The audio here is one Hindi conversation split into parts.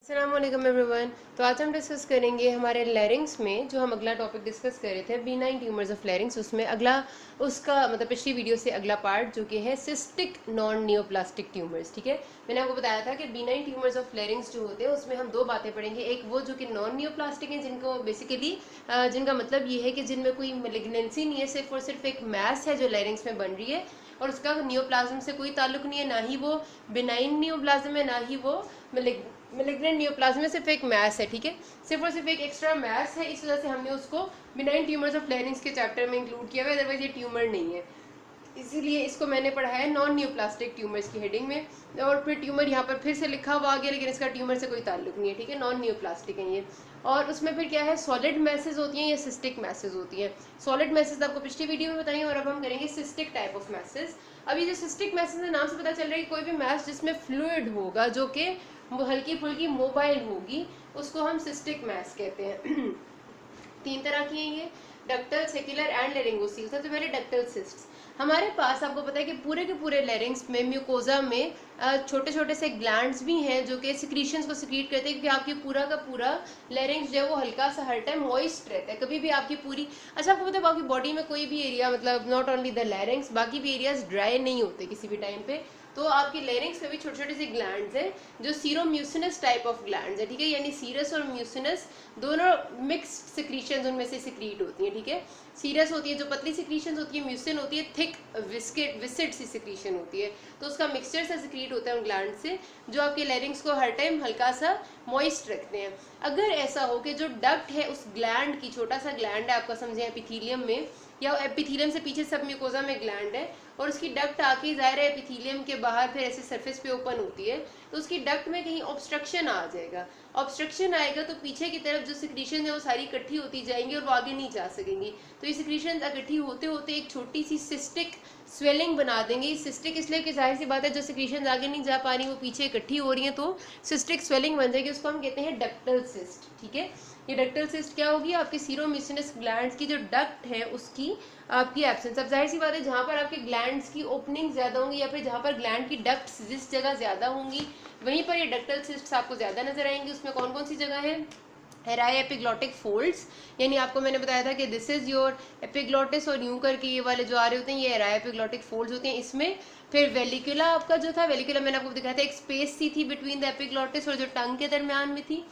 अस्सलामुअलैकुम एवरीवन। तो आज हम डिस्कस करेंगे हमारे लैरिंग्स में जो हम अगला टॉपिक डिस्कस कर रहे थे B9 ट्यूमर्स ऑफ लैरिंग्स, उसमें अगला उसका मतलब पिछली वीडियो से अगला पार्ट जो कि है सिस्टिक नॉन नियोप्लास्टिक ट्यूमर्स। ठीक है, मैंने आपको बताया था कि B9 ट्यूमर्स ऑफ लैरिंग्स जो होते हैं उसमें हम दो बातें पढ़ेंगे। एक वो जो कि नॉन नियोप्लास्टिक हैं, जिनको बेसिकली जिनका मतलब ये है कि जिनमें कोई मेलिग्नेंसी नहीं है, सिर्फ और सिर्फ एक मैस है जो लैरिंग्स में बन रही है और उसका नियोप्लाज्म से कोई ताल्लुक नहीं है, ना ही वो बिनाइन नियोप्लाज्म है, ना ही वो मेलिग्नेंट नियोप्लाज्म में सिर्फ एक मैस है। ठीक है, सिर्फ और सिर्फ एक एक्स्ट्रा मैस है, इस वजह से हमने उसको बिनाइन ट्यूमर्स ऑफ लैरिंग्स के चैप्टर में इंक्लूड किया हुआ है, अदरवाइज ये ट्यूमर नहीं है, इसीलिए इसको मैंने पढ़ा है नॉन न्यूप्लास्टिक ट्यूमर्स की हेडिंग में। और फिर ट्यूमर यहाँ पर फिर से लिखा हुआ आ गया, लेकिन इसका ट्यूमर से कोई ताल्लुक नहीं है। ठीक है, नॉन न्यूप्लास्टिक है ये। और उसमें फिर क्या है, सॉलिड मैसेज होती हैं या सिस्टिक मैसेज होती हैं। सॉलिड मैसेज आपको पिछली वीडियो में बताइए, और अब हम करेंगे सिस्टिक टाइप ऑफ मैसेज। अब ये जो सिस्टिक मैसेज है, नाम से पता चल रहा है कि कोई भी मैस जिसमें फ्लूइड होगा जो कि हल्की फुल्की मोबाइल होगी, उसको हम सिस्टिक मैस कहते हैं। तीन तरह की हैं ये, डक्टल, सेक्युलर एंड लेरिंगोसील। सबसे पहले डक्टल सिस्ट्स। हमारे पास आपको पता है कि पूरे के पूरे लेरिंग्स में, म्यूकोजा में छोटे छोटे से ग्लैंड्स भी हैं जो कि सिक्रीशंस को सिक्रीट करते हैं, क्योंकि आपकी पूरा का पूरा लेरिंग्स जो है वो हल्का सा हर टाइम मॉइस्ट रहता है। कभी भी आपकी पूरी, अच्छा आपको पता है आपकी बॉडी में कोई भी एरिया, मतलब नॉट ओनली द लेरिंग्स, बाकी भी एरियाज ड्राई नहीं होते किसी भी टाइम पे। तो आपकी लेरिंग्स में भी छोटे छोटे से ग्लैंड्स हैं जो सीरोम्यूसिनस टाइप ऑफ ग्लैंड्स है। ठीक है, यानी सीरस और म्यूसिनस दोनों मिक्स्ड सिक्रीशंस उनमें से सिक्रीट होती हैं। ठीक है, सीरस होती है जो पतली सिक्रीशंस होती है, म्यूसिन होती है थिक विसिड सी सिक्रीशन होती है। तो उसका मिक्सचर सा सिक्रीट होता है उन ग्लैंड से, जो आपके लेरिंग्स को हर टाइम हल्का सा मॉइस्ट रखते हैं। अगर ऐसा हो कि जो डक्ट है उस ग्लैंड की, छोटा सा ग्लैंड है आपका, समझे एपिथीलियम में, या एपिथीलियम से पीछे सब म्यूकोजा में ग्लैंड है, और उसकी डक्ट आके ज़ाहिर है एपिथीलियम के बाहर फिर ऐसे सरफेस पे ओपन होती है, तो उसकी डक्ट में कहीं ऑब्स्ट्रक्शन आ जाएगा। ऑब्स्ट्रक्शन आएगा तो पीछे की तरफ जो सिक्रीशन है वो सारी इकट्ठी होती जाएंगी और वो आगे नहीं जा सकेंगी। तो ये सिक्रीशन इकट्ठी होते होते एक छोटी सी सिस्टिक स्वेलिंग बना देंगे। सिस्टिक इसलिए कि जाहिर सी बात है जो सिक्रीशन आगे नहीं जा पा रही वो पीछे इकट्ठी हो रही हैं, तो सिस्टिक स्वेलिंग बन जाएगी, उसको हम कहते हैं डक्टल सिस्ट। ठीक है, ये डक्टल सिस्ट क्या होगी, आपके सीरोम्यूसिनस ग्लैंड्स की जो डक्ट है उसकी आपकी एब्सेंस। अब जाहिर सी बात है जहाँ पर आपके ग्लैंड्स की ओपनिंग ज़्यादा होंगी या फिर जहाँ पर ग्लैंड की डक्ट्स जिस जगह ज़्यादा होंगी वहीं पर ये डक्टल सिस्ट्स आपको ज़्यादा नजर आएंगी। उसमें कौन कौन सी जगह है, एराई एपिग्लॉटिक फोल्ड्स, यानी आपको मैंने बताया था कि दिस इज योर एपिग्लॉटिस, और यूं करके ये वाले जो आ रहे होते हैं ये एराई एपिग्लॉटिक फोल्ड्स होते हैं। इसमें फिर वेलिकुला आपका जो था, वेलिकुला मैंने आपको दिखाया था, एक स्पेस सी थी बिटवीन द एपिग्लॉटिस और जो टंग के दरमियान में थी।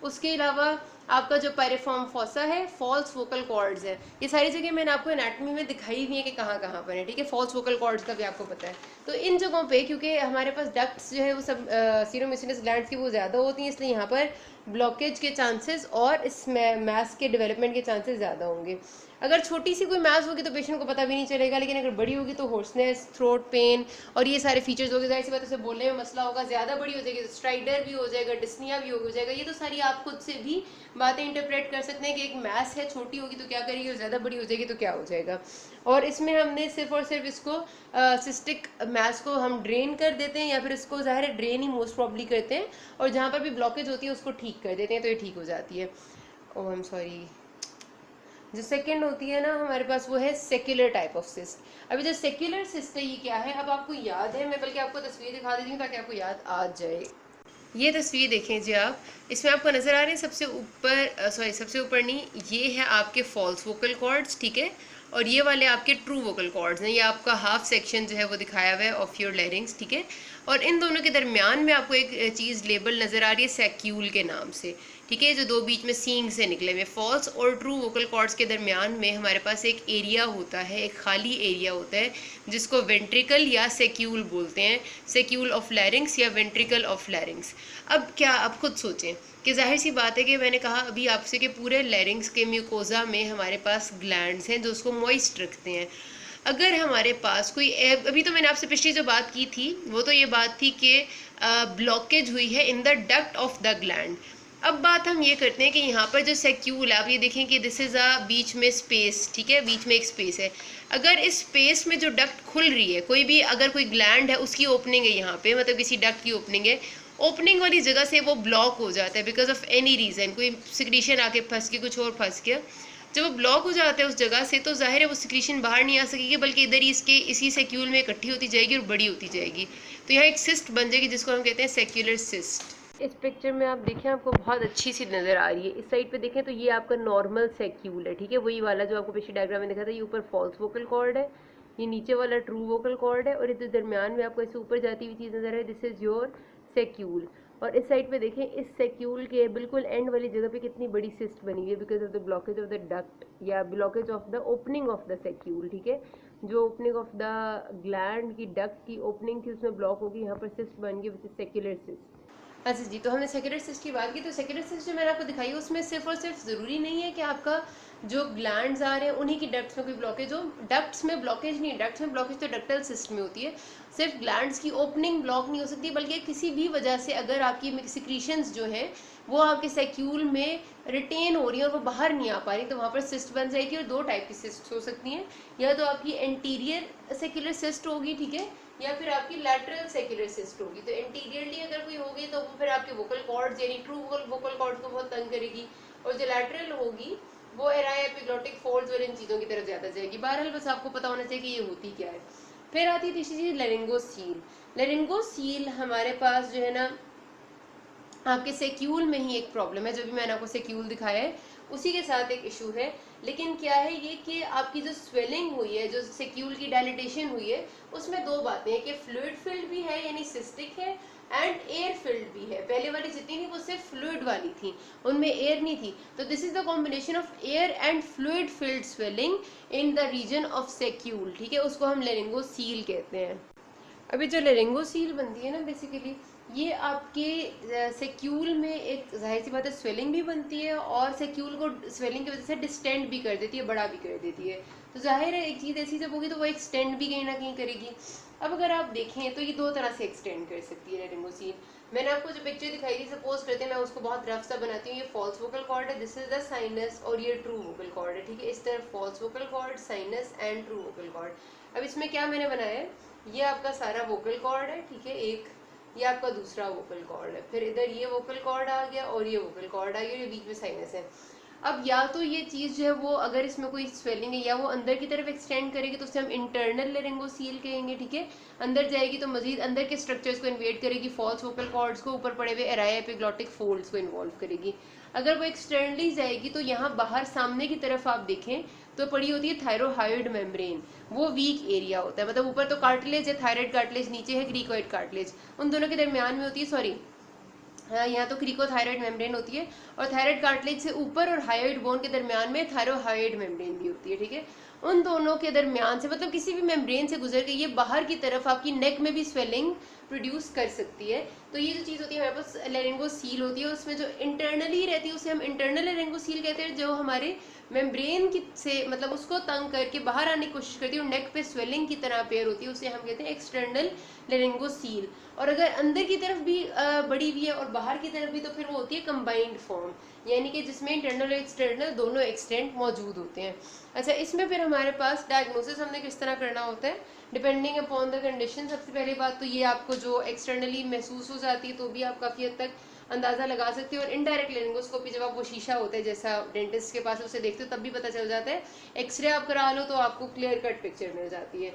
उसके अलावा आपका जो पायरिफॉर्म फॉसा है, फॉल्स वोकल कॉर्ड्स है, ये सारी जगह मैंने आपको एनाटॉमी में दिखाई हुई है कि कहाँ कहाँ पर है। ठीक है, फॉल्स वोकल कॉर्ड्स का भी आपको पता है। तो इन जगहों पे क्योंकि हमारे पास डक्ट्स जो है वो सब सीरोम्यूसिनस ग्लैंड्स की वो ज़्यादा होती हैं, इसलिए यहाँ पर ब्लॉकेज के चांसेस और इस मैस के डेवलपमेंट के चांसेस ज़्यादा होंगे। अगर छोटी सी कोई मैस होगी तो पेशेंट को पता भी नहीं चलेगा, लेकिन अगर बड़ी होगी तो होर्सनेस, थ्रोट पेन और ये सारे फीचर्स होंगे। जाहिर सी बात है उसे बोलने में मसला होगा, ज़्यादा बड़ी हो जाएगी तो स्ट्राइडर भी हो जाएगा, डिस्निया भी हो जाएगा। ये तो सारी आप खुद से भी बातें इंटरप्रेट कर सकते हैं कि एक मैस है, छोटी होगी तो क्या करेगी और ज़्यादा बड़ी हो जाएगी तो क्या हो जाएगा। और इसमें हमने सिर्फ और सिर्फ इसको सिस्टिक मैस को हम ड्रेन कर देते हैं, या फिर इसको ज़ाहिर है ड्रेन ही मोस्ट प्रॉब्ली करते हैं, और जहाँ पर भी ब्लॉकेज होती है उसको ठीक कर देते हैं, तो ये ठीक हो जाती है। ओह आई एम सॉरी। जो सेकंड होती है ना हमारे पास, वो है सेक्युलर टाइप ऑफ सिस्ट। अभी जो सेक्युलर सिस्ट है ये क्या है, अब आपको याद है, मैं बल्कि आपको तस्वीर दिखा देती हूँ ताकि आपको याद आ जाए। ये तस्वीर देखें जी आप, इसमें आपको नज़र आ रहे हैं सबसे ऊपर, सॉरी सबसे ऊपर नहीं, ये है आपके फॉल्स वोकल कॉर्ड्स। ठीक है, और ये वाले आपके ट्रू वोकल कॉर्ड्स हैं। ये आपका हाफ सेक्शन जो है वो दिखाया हुआ है ऑफ योर लैरिंग्स। ठीक है, और इन दोनों के दरमियान में आपको एक चीज़ लेबल नज़र आ रही है सैक्यूल के नाम से। ठीक है, जो दो बीच में सींग से निकले हुए, फॉल्स और ट्रू वोकल कॉर्ड्स के दरमियान में हमारे पास एक एरिया होता है, एक खाली एरिया होता है जिसको वेंट्रिकल या सेक्यूल बोलते हैं, सेक्यूल ऑफ लैरिंग्स या वेंट्रिकल ऑफ लैरिंग्स। अब क्या आप खुद सोचें कि जाहिर सी बात है कि मैंने कहा अभी आपसे कि पूरे लैरिंग्स के म्यूकोजा में हमारे पास ग्लैंड्स हैं जो उसको मॉइस्ट रखते हैं। अगर हमारे पास कोई, अभी तो मैंने आपसे पिछली जो बात की थी वो तो ये बात थी कि ब्लॉकेज हुई है in the duct of the gland. अब बात हम ये करते हैं कि यहाँ पर जो सेक्यूल है, आप ये देखें कि दिस इज़ अ बीच में स्पेस। ठीक है, बीच में एक स्पेस है। अगर इस स्पेस में जो डक्ट खुल रही है, कोई भी अगर कोई ग्लैंड है उसकी ओपनिंग है यहाँ पे, मतलब किसी डक्ट की ओपनिंग है, ओपनिंग वाली जगह से वो ब्लॉक हो जाता है बिकॉज ऑफ एनी रीज़न, कोई सिक्रीशन आके फंस के कुछ और फंस गया, जब वो ब्लॉक हो जाता है उस जगह से, तो जाहिर है वो सिक्रीशन बाहर नहीं आ सकेगी, बल्कि इधर ही इसके इसी सेक्यूल में इकट्ठी होती जाएगी और बड़ी होती जाएगी। तो यहाँ एक सिस्ट बन जाएगी जिसको हम कहते हैं सेक्युलर सिस्ट। इस पिक्चर में आप देखें, आपको बहुत अच्छी सी नज़र आ रही है। इस साइड पे देखें तो ये आपका नॉर्मल सेक्यूल है, ठीक है, वही वाला जो आपको पिछले डायग्राम में दिखा था। ये ऊपर फॉल्स वोकल कॉर्ड है, ये नीचे वाला ट्रू वोकल कॉर्ड है, और इधर दरमियान में आपको ऐसे ऊपर जाती हुई चीज़ नजर है, दिस इज़ योर सेक्यूल। और इस साइड पे देखें, इस सेक्यूल के बिल्कुल एंड वाली जगह पे कितनी बड़ी सिस्ट बनी हुई है, because of the blockage of the duct या blockage of the opening of the saccule, ठीक है। जो ओपनिंग ऑफ द ग्लैंड की डक्ट की ओपनिंग थी उसमें ब्लॉक होगी, यहाँ पर सिस्ट बन गई, विच इज सेक्युलर सिस्ट। अच्छा जी, तो हमने सेक्युलर सिस्ट की बात की। तो सेक्युलर सिस्ट जो मैंने आपको दिखाई है उसमें सिर्फ और सिर्फ ज़रूरी नहीं है कि आपका जो ग्लैंड्स आ रहे हैं उन्हीं की डक्ट्स में कोई ब्लॉकेज हो। डक्ट्स में ब्लॉकेज नहीं है, डक्ट्स में ब्लॉकेज तो डक्टल सिस्ट में होती है। सिर्फ ग्लैंड्स की ओपनिंग ब्लॉक नहीं हो सकती, बल्कि किसी भी वजह से अगर आपकी सिक्रीशंस जो हैं वो आपके सेक्यूल में रिटेन हो रही है और वो बाहर नहीं आ पा रही, तो वहाँ पर सिस्ट बन जाएगी। और दो टाइप की सिस्ट हो सकती हैं, या तो आपकी एंटीरियर सेक्युलर सिस्ट होगी, ठीक है, या फिर आपकी लैटरल सेक्युलर सिस्ट होगी। तो एंटीरियरली अगर कोई होगी तो वो फिर आपके वोकल कॉर्ड्स यानी ट्रू वोकल कॉर्ड्स को बहुत तंग करेगी, और जो लैटरल होगी वो एराई एपिग्लोटिक फोल्ड्स और इन चीज़ों की तरफ ज़्यादा जाएगी। बहरहाल बस आपको पता होना चाहिए कि ये होती क्या है। फिर आती है तीसरी चीज़, लेरिंगोसील। लेरिंगोसील हमारे पास जो है ना आपके सेक्यूल में ही एक प्रॉब्लम है, जो भी मैंने आपको सेक्यूल दिखाया है उसी के साथ एक इशू है। लेकिन क्या है ये कि आपकी जो स्वेलिंग हुई है, जो सेक्यूल की डायलिटेशन हुई है, उसमें दो बातें हैं कि फ्लूइड फिल्ड भी है यानी सिस्टिक है, एंड एयर फिल्ड भी है। पहले वाली जितनी थी वो सिर्फ फ्लूइड वाली थी, उनमें एयर नहीं थी। तो this is the combination of air and fluid filled swelling in the region of saccule, ठीक है, उसको हम लेरिंगोसील कहते हैं। अभी जो लेरिंगोसील बनती है ना, बेसिकली ये आपके सेक्यूल में एक जाहिर सी बात है स्वेलिंग भी बनती है, और सेक्यूल को स्वेलिंग की वजह से डिस्टेंड भी कर देती है, बड़ा भी कर देती है। तो जाहिर है एक चीज़ ऐसी जब होगी तो वो एक्सटेंड भी कहीं ना कहीं करेगी। अब अगर आप देखें तो ये दो तरह से एक्सटेंड कर सकती है लेरिंगोसील। मैंने आपको जो पिक्चर दिखाई थी, सपोज करते हैं मैं उसको बहुत रफ सा बनाती हूँ। ये फॉल्स वोकल कॉर्ड है, दिस इज द साइनस, और ये ट्रू वोकल कॉर्ड है, ठीक है। इस तरफ false vocal cord, sinus and true vocal cord. अब इसमें क्या मैंने बनाया है, ये आपका सारा वोकल कॉर्ड है, ठीक है, एक ये आपका दूसरा वोकल कॉर्ड है, फिर इधर ये वोकल कॉर्ड आ गया और ये वोकल कॉर्ड आ गया, ये बीच में साइनस है। अब या तो ये चीज़ जो है वो अगर इसमें कोई स्वेलिंग है या वो अंदर की तरफ एक्सटेंड करेगी तो उसे हम इंटरनल लेरिंगोसील कहेंगे, ठीक है। अंदर जाएगी तो मजीद अंदर के स्ट्रक्चर्स को इन्वेड करेगी, फॉल्स वोकल कॉर्ड्स को, ऊपर पड़े हुए एराई एपिग्लोटिक फोल्ड्स को इन्वॉल्व करेगी। अगर वो एक्सटर्नली जाएगी तो यहाँ बाहर सामने की तरफ आप देखें तो पड़ी होती है थायरोहाइड मेम्ब्रेन, वो वीक एरिया होता है। मतलब ऊपर तो कार्टिलेज है, थायराइड कार्टिलेज, नीचे है क्रीकोइड कार्टिलेज, उन दोनों के दरमियान में होती है, सॉरी यहाँ तो क्रीकोथायरॉइड मेम्ब्रेन होती है, और थायराइड कार्टिलेज से ऊपर और हायोइड बोन के दरमियान में थायरोहाइड मेम्ब्रेन भी होती है, ठीक है। उन दोनों के दरमियान से मतलब किसी भी मेम्ब्रेन से गुजर के ये बाहर की तरफ आपकी नेक में भी स्वेलिंग प्रोड्यूस कर सकती है। तो ये जो चीज़ होती है हमारे पास लेरिंगोसील होती है, उसमें जो इंटरनली रहती है उसे हम इंटरनल लेरिंगोसील कहते हैं, जो हमारे मेम्ब्रेन की से मतलब उसको तंग करके बाहर आने की कोशिश करती है और नेक पे स्वेलिंग की तरह अपेयर होती है, उसे हम कहते हैं एक्सटर्नल लेरिंगोसील। और अगर अंदर की तरफ भी बड़ी भी है और बाहर की तरफ भी, तो फिर वो होती है कंबाइंड फॉर्म, यानी कि जिसमें इंटरनल और एक्सटर्नल दोनों एक्सटेंट मौजूद होते हैं। अच्छा, इसमें फिर हमारे पास डायग्नोसिस हमने किस तरह करना होता है, डिपेंडिंग अपॉन द कंडीशन। सबसे पहली बात तो ये आपको जो एक्सटर्नली महसूस हो जाती है तो भी आप काफ़ी हद तक अंदाज़ा लगा सकते हो, और इनडायरेक्ट लेरिंगोस्कोपी जब आप वो शीशा होता है जैसा डेंटिस्ट के पास उसे देखते हो तब भी पता चल जाता है। एक्सरे आप करा लो तो आपको क्लियर कट पिक्चर मिल जाती है।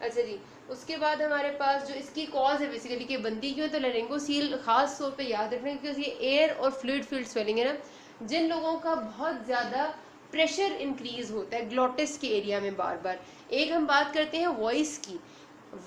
अच्छा जी, उसके बाद हमारे पास जो इसकी कॉज है बेसिकली कि बनती क्यों है, तो लेरिंगोसील खास तौर पे याद रखना, क्योंकि ये एयर और फ्लूइड फील्ड स्वेलिंग है ना, जिन लोगों का बहुत ज़्यादा प्रेशर इंक्रीज होता है ग्लोटिस के एरिया में बार बार। एक हम बात करते हैं वॉइस की,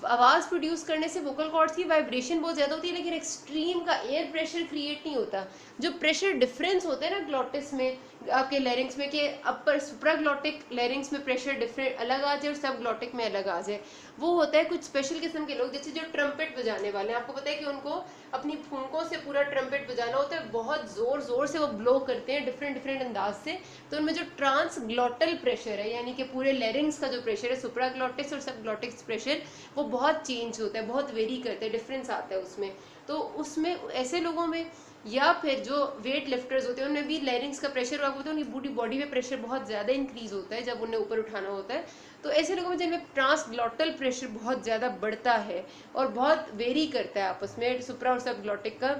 आवाज़ प्रोड्यूस करने से वोकल कॉर्ड्स की वाइब्रेशन बहुत ज़्यादा होती है, लेकिन एक्सट्रीम का एयर प्रेशर क्रिएट नहीं होता। जो प्रेशर डिफरेंस होता है ना ग्लोटिस में, आपके लेरिंग्स में, कि अपर सुप्राग्लोटिक लेरिंग्स में प्रेशर डिफरेंट अलग आ जाए और सब ग्लोटिक में अलग आ जाए, वो होता है कुछ स्पेशल किस्म के लोग, जैसे जो ट्रम्पेट बजाने वाले हैं। आपको पता है कि उनको अपनी फूंकों से पूरा ट्रम्पेट बजाना होता है, बहुत ज़ोर ज़ोर से वो ब्लो करते हैं डिफरेंट डिफरेंट अंदाज से। तो उनमें जो ट्रांसग्लोटल प्रेशर है, यानी कि पूरे लेरिंग्स का जो प्रेशर है, सुप्राग्लोटिक्स और सब ग्लोटिक्स प्रेशर, वो बहुत चेंज होता है, बहुत वेरी करता है, डिफरेंस आता है उसमें। तो उसमें ऐसे लोगों में, या फिर जो वेट लिफ्टर्स होते हैं उनमें भी लेरिंग्स का प्रेशर हुआ होता है, उनकी पूरी बॉडी में प्रेशर बहुत ज़्यादा इंक्रीज होता है जब उन्हें ऊपर उठाना होता है। तो ऐसे लोगों में जिनमें ट्रांसग्लोटल प्रेशर बहुत ज़्यादा बढ़ता है और बहुत वेरी करता है आपस में सुप्रा और सब ग्लोटिक का,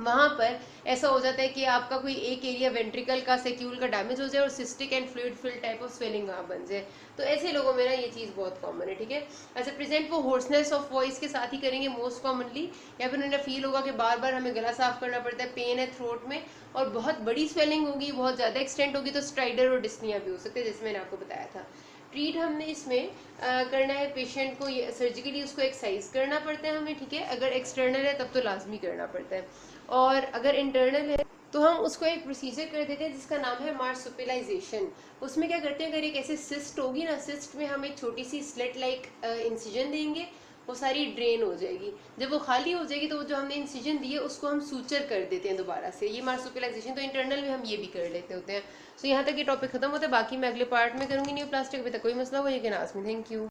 वहाँ पर ऐसा हो जाता है कि आपका कोई एक एरिया वेंट्रिकल का सेक्यूल का डैमेज हो जाए और cystic and fluid fill type of swelling वहाँ बन जाए। तो ऐसे लोगों में ना ये चीज़ बहुत कॉमन है, ठीक है। अच्छा, प्रेजेंट वो होर्सनेस ऑफ वॉइस के साथ ही करेंगे मोस्ट कॉमनली, या फिर उन्हें फील होगा कि बार बार हमें गला साफ करना पड़ता है, पेन है थ्रोट में, और बहुत बड़ी स्वेलिंग होगी, बहुत ज़्यादा एक्सटेंट होगी, तो स्ट्राइडर और डिस्निया भी हो सकते हैं, जैसे मैंने आपको बताया था। ट्रीट हमने इसमें करना है पेशेंट को, ये सर्जिकली उसको एक्सरसाइज करना पड़ता है हमें, ठीक है। अगर एक्सटर्नल है तब तो लाजमी करना पड़ता है, और अगर इंटरनल है तो हम उसको एक प्रोसीजर कर देते हैं जिसका नाम है मार्सुपिलाइजेशन। उसमें क्या करते हैं, अगर एक ऐसे सिस्ट होगी ना, सिस्ट में हम एक छोटी सी स्लेट लाइक इंसिजन देंगे, वो सारी ड्रेन हो जाएगी। जब वो खाली हो जाएगी तो वो जो हमने इंसिजन दी है उसको हम सूचर कर देते हैं दोबारा से, ये मार्सुपिलाइजेशन। तो इंटरनल में हम ये भी कर लेते होते हैं। सो यहाँ तक ये टॉपिक खत्म होता है, बाकी मैं अगले पार्ट में करूँगी न्यू प्लास्टिक। अभी तक कोई मसला हो, ये can ask me. Thank you.